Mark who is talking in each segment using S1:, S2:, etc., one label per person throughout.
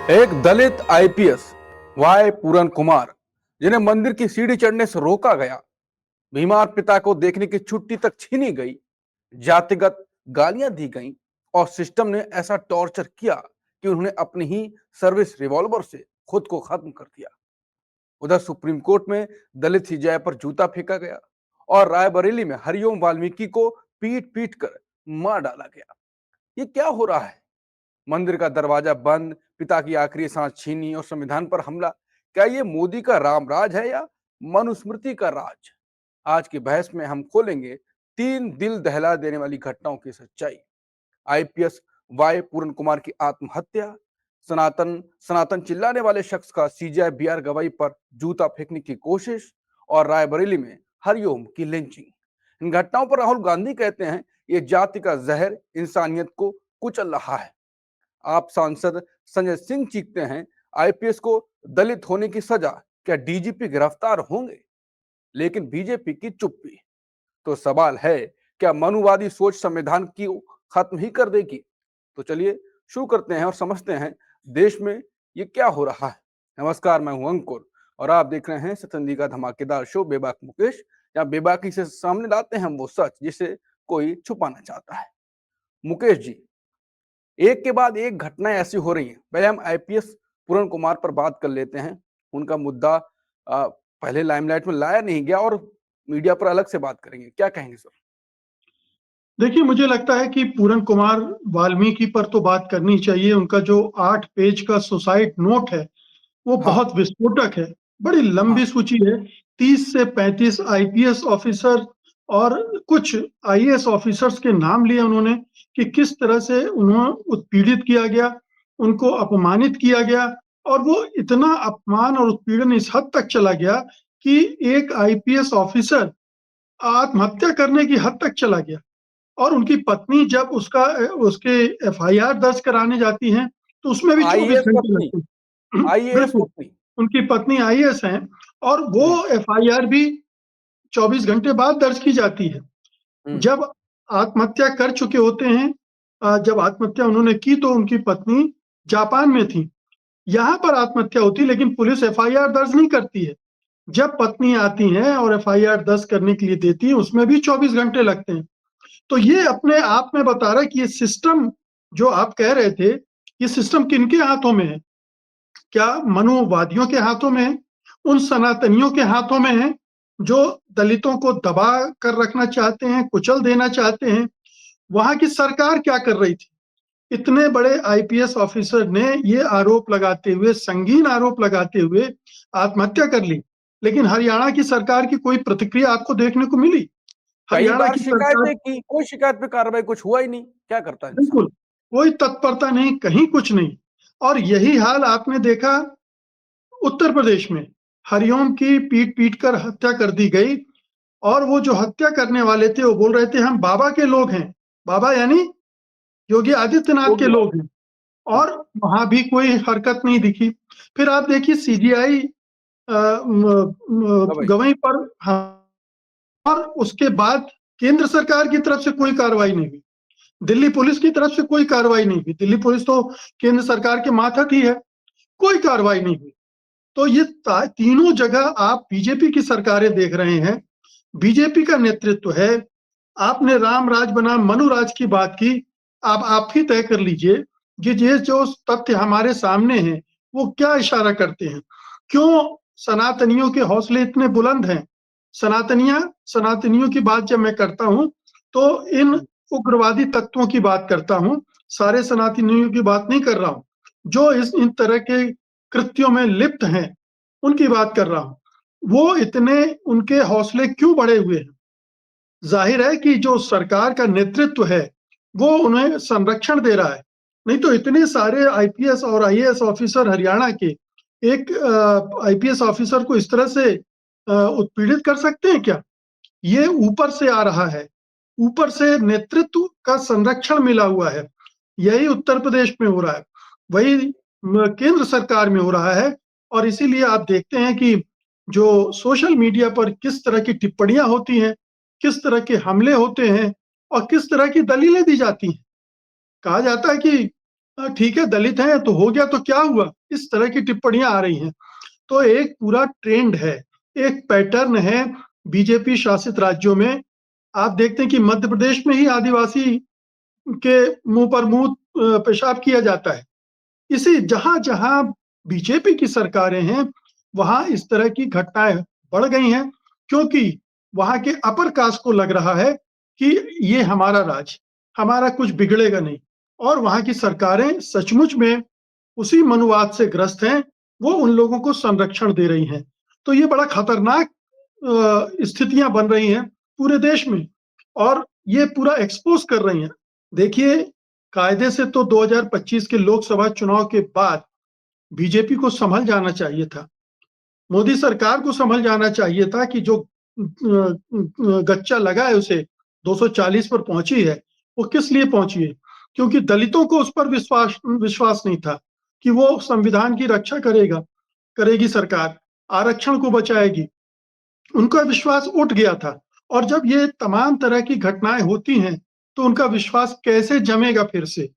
S1: एक दलित IPS Y पूरन कुमार, जिन्हें मंदिर की सीढ़ी चढ़ने से रोका गया, बीमार पिता को देखने की छुट्टी तक छीनी गई, जातिगत गालियां दी गईं और सिस्टम ने ऐसा टॉर्चर किया कि उन्होंने अपनी ही सर्विस रिवॉल्वर से खुद को खत्म कर दिया। उधर सुप्रीम कोर्ट में दलित हिजाब पर जूता फेंका गया और रायबरेली में हरिओम वाल्मीकि को पीट पीट कर मार डाला गया। ये क्या हो रहा है? मंदिर का दरवाजा बंद, पिता की आखिरी सांस छीनी और संविधान पर हमला। क्या ये मोदी का राम राज है या मनुस्मृति का राज? आज की बहस में हम खोलेंगे तीन दिल दहला देने वाली घटनाओं की सच्चाई। आईपीएस वाई पूरन कुमार की आत्महत्या, सनातन सनातन चिल्लाने वाले शख्स का सीजीआई बीआर गवाई पर जूता फेंकने की कोशिश और रायबरेली में हरिओम की लिंचिंग। इन घटनाओं पर राहुल गांधी कहते हैं ये जाति का जहर इंसानियत को कुचल रहा है। आप सांसद संजय सिंह चीखते हैं आईपीएस को दलित होने की सजा, क्या डीजीपी गिरफ्तार होंगे? लेकिन बीजेपी की चुप्पी। तो सवाल है, क्या मनुवादी सोच संविधान की खत्म ही कर देगी? तो चलिए शुरू करते हैं और समझते हैं देश में ये क्या हो रहा है। नमस्कार, मैं हूं अंकुर और आप देख रहे हैं सतंदी का धमाकेदार शो बेबाक मुकेश, या बेबाकी से सामने लाते हैं हम वो सच जिसे कोई छुपाना चाहता है। मुकेश जी, एक के बाद एक घटनाएं ऐसी हो रही हैं। पहले हम आईपीएस पूरन कुमार पर बात कर लेते हैं। उनका मुद्दा पहले लाइमलाइट में लाया नहीं गया और मीडिया पर अलग से बात करेंगे। क्या कहेंगे सर?
S2: देखिए, मुझे लगता है कि पूरन कुमार वाल्मीकि पर तो बात करनी चाहिए। उनका जो 8 पेज का सुसाइड नोट है, वो
S1: हाँ,
S2: बहुत विस्फोटक है। बड़ी
S1: हाँ।
S2: लंबी सूची है। 30 से 35 आईपीएस ऑफिसर और कुछ आईएएस ऑफिसर्स के नाम लिए उन्होंने कि किस तरह से उन्हें उत्पीड़ित किया गया, उनको अपमानित किया गया। और वो इतना अपमान और उत्पीड़न इस हद तक चला गया कि एक आईपीएस ऑफिसर आत्महत्या करने की हद तक चला गया। और उनकी पत्नी जब उसके एफआईआर दर्ज कराने जाती हैं, तो उसमें भी 24
S1: आईएएस
S2: घंटे
S1: पत्नी,
S2: लगते हैं।
S1: आईएएस
S2: बिल्कुल,
S1: पत्नी।
S2: उनकी पत्नी आईएएस हैं और वो
S1: हम्म,
S2: एफआईआर भी 24 घंटे बाद दर्ज की जाती है।
S1: हम्म।
S2: जब आत्महत्या कर चुके होते हैं, जब आत्महत्या उन्होंने की तो उनकी पत्नी जापान में थी। यहाँ पर आत्महत्या होती, लेकिन पुलिस एफआईआर दर्ज नहीं करती है। जब पत्नी आती हैं और एफआईआर दर्ज करने के लिए देती है, उसमें भी 24 घंटे लगते हैं। तो ये अपने आप में बता रहा है कि ये सिस्टम जो आप कह रहे थे, ये सिस्टम किनके हाथों में है? क्या मनुवादियों के हाथों में है? उन सनातनियों के हाथों में है, जो दलितों को दबा कर रखना चाहते हैं, कुचल देना चाहते हैं? वहाँ की सरकार क्या कर रही थी? इतने बड़े आईपीएस ऑफिसर ने ये आरोप लगाते हुए, संगीन आरोप लगाते हुए आत्महत्या कर ली। लेकिन हरियाणा की सरकार की कोई प्रतिक्रिया आपको देखने को मिली?
S1: कई
S2: हरियाणा
S1: बार
S2: की सरकार
S1: शिकायतें की, कोई शिकायत पे कार्रवाई कुछ हुआ ही नहीं। क्या करता है इंसान?
S2: बिल्कुल, कोई तत्परता नहीं, कहीं कुछ नहीं। और यही हाल आपने देखा उत्तर प्रदेश में। हरिओम की पीट-पीट कर हत्या कर दी गई और वो जो हत्या करने वाले थे, वो बोल रहे थे हम बाबा के लोग हैं। बाबा यानी योगी आदित्यनाथ के
S1: योगी
S2: लोग हैं।
S1: बाबा।
S2: और वहाँ भी कोई हरकत नहीं दिखी। फिर आप देखिए सीजीआई
S1: गवाही।
S2: गवई पर और उसके बाद केंद्र सरकार की तरफ से कोई कार्रवाई नहीं हुई। दिल्ली पुलिस की तरफ से कोई कार्रवाई नहीं हुई। दिल्ली पुलिस तो केंद्र सरकार के मातहत ही है, कोई कार्रवाई नहीं हुई। तो ये तीनों जगह आप बीजेपी की सरकारें देख रहे हैं, बीजेपी का नेतृत्व है। आपने राम राज बनाम मनु राज की बात की, अब आप ही तय कर लीजिए कि ये जो तथ्य हमारे सामने हैं, वो क्या इशारा करते हैं? क्यों सनातनियों के हौसले इतने बुलंद हैं? सनातनियों की बात जब मैं करता हूँ, तो इन उग्रवादी तत्वों की बात करता हूँ, सारे सनातनियों की बात नहीं कर रहा हूँ। जो इन तरह के कृत्यों में लिप्त हैं, उनकी बात कर रहा हूँ। वो इतने उनके हौसले क्यों बढ़े हुए हैं? ज़ाहिर है कि जो सरकार का नेतृत्व है, वो उन्हें संरक्षण दे रहा है। नहीं तो इतने सारे आईपीएस और आईएएस ऑफिसर हरियाणा के एक आईपीएस ऑफिसर को इस तरह से उत्पीड़ित कर सकते हैं क्या? ये ऊपर से आ रहा है। ऊपर से नेतृत्व का संरक्षण मिला हुआ है। यही उत्तर प्रदेश में हो रहा है। वही केंद्र सरकार में हो रहा है। और इसीलिए आप देखते हैं कि जो सोशल मीडिया पर किस तरह की टिप्पणियाँ होती हैं, किस तरह के हमले होते हैं और किस तरह की दलीलें दी जाती हैं। कहा जाता है कि ठीक है दलित हैं तो हो गया तो क्या हुआ, इस तरह की टिप्पणियां आ रही हैं। तो एक पूरा ट्रेंड है, एक पैटर्न है बीजेपी शासित राज्यों में। आप देखते हैं कि मध्य प्रदेश में ही आदिवासी के मुंह पर मुंह पेशाब किया जाता है। इसी जहां-जहां बीजेपी की सरकारें हैं, वहां इस तरह की घटनाएं बढ़ गई हैं, क्योंकि वहां के अपर कास्ट को लग रहा है कि ये हमारा राज, हमारा कुछ बिगड़ेगा नहीं, और वहां की सरकारें सचमुच में उसी मनुवाद से ग्रस्त हैं, वो उन लोगों को संरक्षण दे रही हैं। तो ये बड़ा खतरनाक स्थितियां बन रही हैं पूरे देश में, और ये पूरा एक्सपोज कर रही हैं। देखिए, कायदे से तो 2025 के लोकसभा चुनाव के बाद बीजेपी को संभल जाना चाहिए था। मोदी सरकार को संभल जाना चाहिए था कि जो गच्चा लगा है उसे 240 पर पहुंची है, वो किस लिए पहुंची है? क्योंकि दलितों को उस पर विश्वास विश्वास नहीं था कि वो संविधान की रक्षा करेगी सरकार, आरक्षण को बचाएगी। उनका विश्वास उठ गया था, और जब ये तमाम तरह की घटनाएं होती हैं, तो उनका विश्वास कैसे जमेगा फिर से?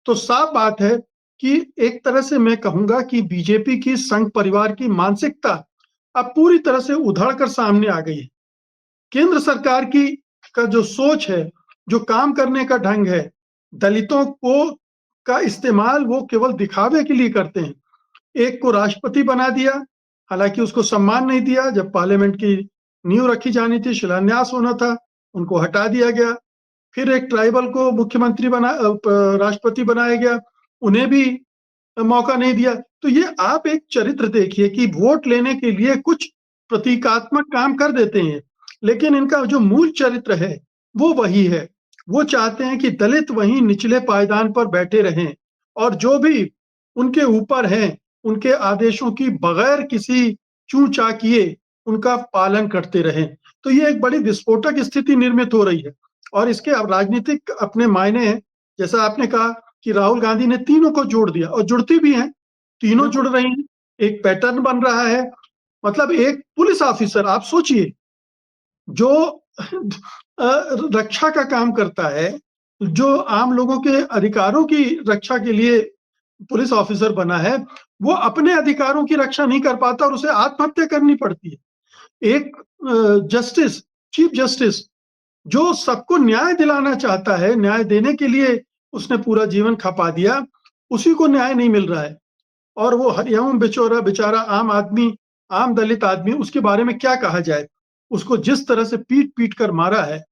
S2: तो साफ बात है कि एक तरह से मैं कहूँगा कि बीजेपी की संघ परिवार की मानसिकता अब पूरी तरह से उधड़ कर सामने आ गई है। केंद्र सरकार की का जो सोच है, जो काम करने का ढंग है, दलितों को का इस्तेमाल वो केवल दिखावे के लिए करते हैं। एक को राष्ट्रपति बना दिया, हालाँकि उसको सम्मान नहीं दिया। जब पार्लियामेंट की नींव रखी जानी थी, शिलान्यास होना था, उनको हटा दिया गया। फिर एक ट्राइबल को मुख्यमंत्री राष्ट्रपति बनाया गया, उन्हें भी मौका नहीं दिया। तो ये आप एक चरित्र देखिए कि वोट लेने के लिए कुछ प्रतीकात्मक काम कर देते हैं, लेकिन इनका जो मूल चरित्र है, वो वही है। वो चाहते हैं कि दलित वहीं निचले पायदान पर बैठे रहें, और जो भी उनके ऊपर हैं, उनके आदेशों की बगैर किसी चूँ-चाँ किए उनका पालन करते रहें। तो ये एक बड़ी विस्फोटक स्थिति निर्मित हो रही है, और इसके अब राजनीतिक अपने मायने हैं। जैसा आपने कहा कि राहुल गांधी ने तीनों को जोड़ दिया, और जुड़ती भी हैं, तीनों जुड़
S1: बिल्कुल।
S2: रही हैं, एक पैटर्न बन रहा है। मतलब एक पुलिस ऑफिसर आप सोचिए, जो रक्षा का काम करता है, जो आम लोगों के अधिकारों की रक्षा के लिए पुलिस ऑफिसर बना है, वो अपने अधिकारों की रक्षा नहीं कर पाता और उसे आत्महत्या करनी पड़ती है। एक जस्टिस, चीफ जस्टिस, जो सबको न्याय दिलाना चाहता है, न्याय देने के लिए उसने पूरा जीवन खपा दिया, उसी को न्याय नहीं मिल रहा है। और वो हरिओम बेचारा बेचारा आम आदमी, आम दलित आदमी, उसके बारे में क्या कहा जाए? उसको जिस तरह से पीट-पीट कर मारा है,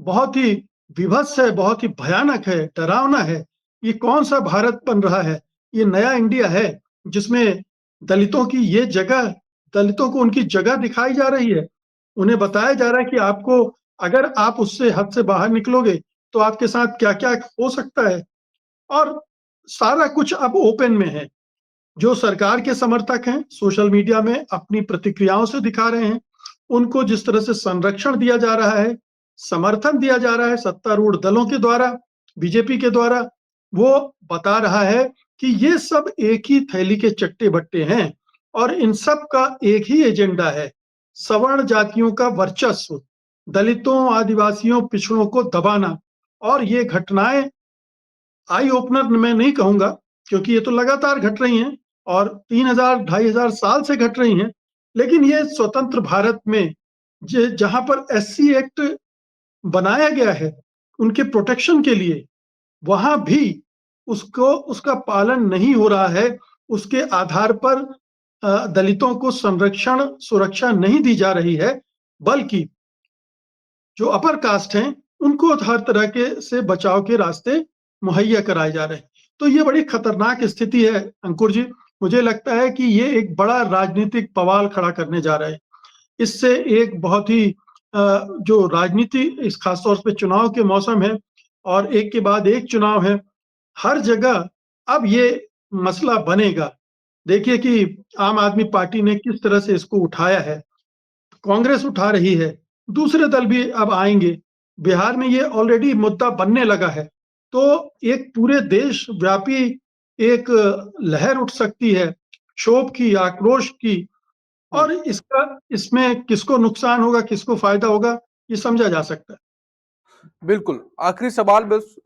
S2: बहुत ही विभत्स है, बहुत ही भयानक है, डरावना है। ये कौन-सा भारत बन रहा है? ये नया इंडिया है, जिसमें दलितों की ये जगह, दलितों को उनकी जगह दिखाई जा रही है। उन्हें बताया जा रहा है कि आपको, अगर आप उससे हद से बाहर निकलोगे, तो आपके साथ क्या-क्या हो सकता है। और सारा कुछ अब ओपन में है। जो सरकार के समर्थक हैं, सोशल मीडिया में अपनी प्रतिक्रियाओं से दिखा रहे हैं, उनको जिस तरह से संरक्षण दिया जा रहा है, समर्थन दिया जा रहा है सत्तारूढ़ दलों के द्वारा, बीजेपी के द्वारा, वो बता रहा है कि ये सब एक ही थैली के चट्टे-बट्टे हैं, और इन सब का एक ही एजेंडा है, सवर्ण जातियों का वर्चस्व, दलितों, आदिवासियों, पिछड़ों को दबाना। और ये घटनाएँ आई ओपनर मैं नहीं कहूँगा, क्योंकि ये तो लगातार घट रही हैं, और 3000 2500 साल से घट रही हैं। लेकिन ये स्वतंत्र भारत में जहाँ पर एससी एक्ट बनाया गया है, उनके प्रोटेक्शन के लिए, वहाँ भी उसको उसका पालन नहीं हो रहा है। उसके आधार पर दलितों को संरक्षण, सुरक्षा नहीं दी जा रही है, बल्कि जो अपर कास्ट हैं, उनको हर तरह के से बचाव के रास्ते मुहैया कराए जा रहे हैं। तो ये बड़ी खतरनाक स्थिति है अंकुर जी। मुझे लगता है कि ये एक बड़ा राजनीतिक बवाल खड़ा करने जा रहा है। इससे एक बहुत ही जो राजनीति, इस खास तौर पे चुनाव के मौसम है, और एक के बाद एक चुनाव है, हर जगह अब ये मसला बनेगा। देखिए कि आम आदमी पार्टी ने किस तरह से इसको उठाया है। कांग्रेस उठा रही है, दूसरे दल भी अब आएँगे। बिहार में ये ऑलरेडी मुद्दा बनने लगा है। तो एक पूरे देशव्यापी एक लहर उठ सकती है, क्षोभ की, आक्रोश की,
S1: हम्म।
S2: और इसमें किसको नुकसान होगा, किसको फ़ायदा होगा, ये समझा जा सकता है।
S1: बिल्कुल। आखिरी सवाल बस,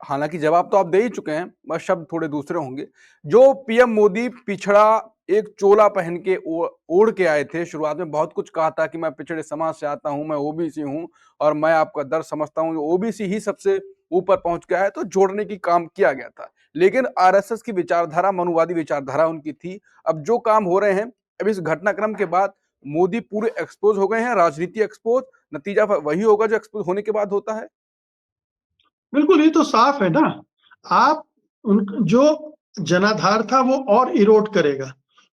S1: हालांकि जवाब तो आप दे ही चुके हैं, बस शब्द थोड़े दूसरे होंगे। जो पीएम मोदी पिछड़ा एक चोला पहन के ओढ़ के आए थे, शुरुआत में बहुत कुछ कहा था कि मैं पिछड़े समाज से आता हूं, मैं ओबीसी हूं और मैं आपका दर्द समझता हूं, ओबीसी ही सबसे ऊपर पहुंच गया है, तो जोड़ने की काम किया गया था। लेकिन आरएसएस की विचारधारा, मनुवादी विचारधारा उनकी थी। अब जो काम हो रहे हैं, अब इस घटनाक्रम के बाद मोदी पूरे एक्सपोज हो गए हैं, राजनीति एक्सपोज, नतीजा वही होगा जो एक्सपोज होने के बाद होता है।
S2: बिल्कुल, ये तो साफ है ना। आप उन जो जनाधार था वो और इरोड करेगा,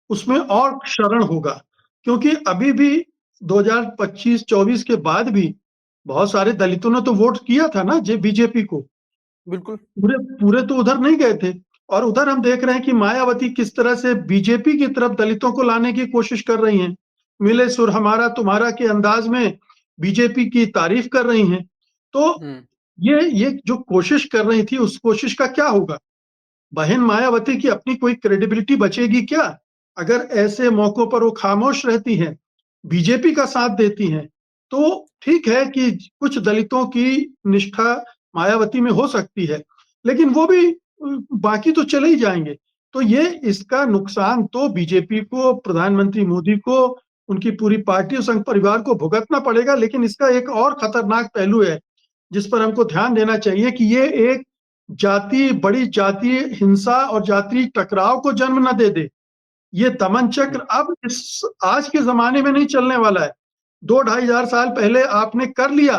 S2: उसमें और क्षरण होगा, क्योंकि अभी भी 2025-24 के बाद भी बहुत सारे दलितों ने तो वोट किया था ना जे बीजेपी को।
S1: बिल्कुल।
S2: पूरे पूरे तो उधर नहीं गए थे। और उधर हम देख रहे हैं कि मायावती किस तरह से बीजेपी की तरफ दलितों को लाने की कोशिश कर रही हैं। मिले सुर हमारा तुम्हारा के अंदाज में बीजेपी की तारीफ कर रही हैं। तो ये जो कोशिश कर रही थी, उस कोशिश का क्या होगा? बहन मायावती की अपनी कोई क्रेडिबिलिटी बचेगी क्या? अगर ऐसे मौकों पर वो खामोश रहती हैं, बीजेपी का साथ देती हैं, तो ठीक है कि कुछ दलितों की निष्ठा मायावती में हो सकती है, लेकिन वो भी बाकी तो चले ही जाएँगे। तो ये इसका नुकसान तो बीजेपी को, प्रधानमंत्री मोदी को, उनकी पूरी पार्टी और संघ परिवार को भुगतना पड़ेगा। लेकिन इसका एक और खतरनाक पहलू है, जिस पर हमको ध्यान देना चाहिए कि ये एक बड़ी जातीय हिंसा और जातीय टकराव को जन्म न दे दे। ये दमन चक्र अब इस आज के ज़माने में नहीं चलने वाला है। 2 ढाई हज़ार साल पहले आपने कर लिया,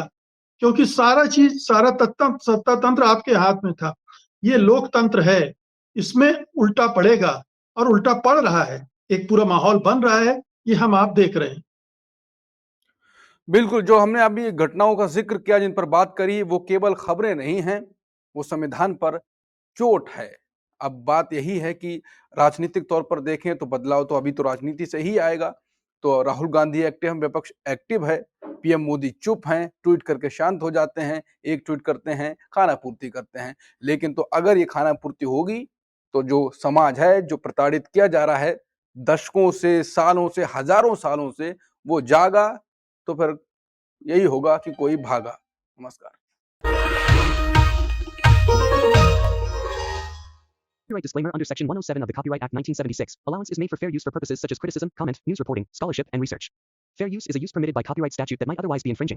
S2: क्योंकि सारा चीज़, सारा सत्ता तंत्र आपके हाथ में था। ये लोकतंत्र है, इसमें उल्टा पड़ेगा और उल्टा पड़ रहा है। एक पूरा माहौल बन रहा है, ये हम आप देख रहे हैं।
S1: बिल्कुल, जो हमने अभी घटनाओं का ज़िक्र किया, जिन पर बात करी, वो केवल खबरें नहीं हैं, वो संविधान पर चोट है। अब बात यही है कि राजनीतिक तौर पर देखें तो बदलाव तो अभी तो राजनीति से ही आएगा। तो राहुल गांधी एक्टिव हैं, विपक्ष एक्टिव है, पीएम मोदी चुप हैं, ट्वीट करके शांत हो जाते हैं, एक ट्वीट करते हैं, खाना-पूर्ति करते हैं। लेकिन तो अगर ये खाना-पूर्ति होगी, तो जो समाज है, जो प्रताड़ित किया जा रहा है, दशकों से, सालों से, हज़ारों सालों से, वो जागा, तो फिर यही होगा कि कोई भागा। नमस्कार।
S3: Copyright disclaimer under Section 107 of the Copyright Act 1976. Allowance is made for fair use for purposes such as criticism, comment, news reporting, scholarship, and research. Fair use is a use permitted by copyright statute that might otherwise be infringing.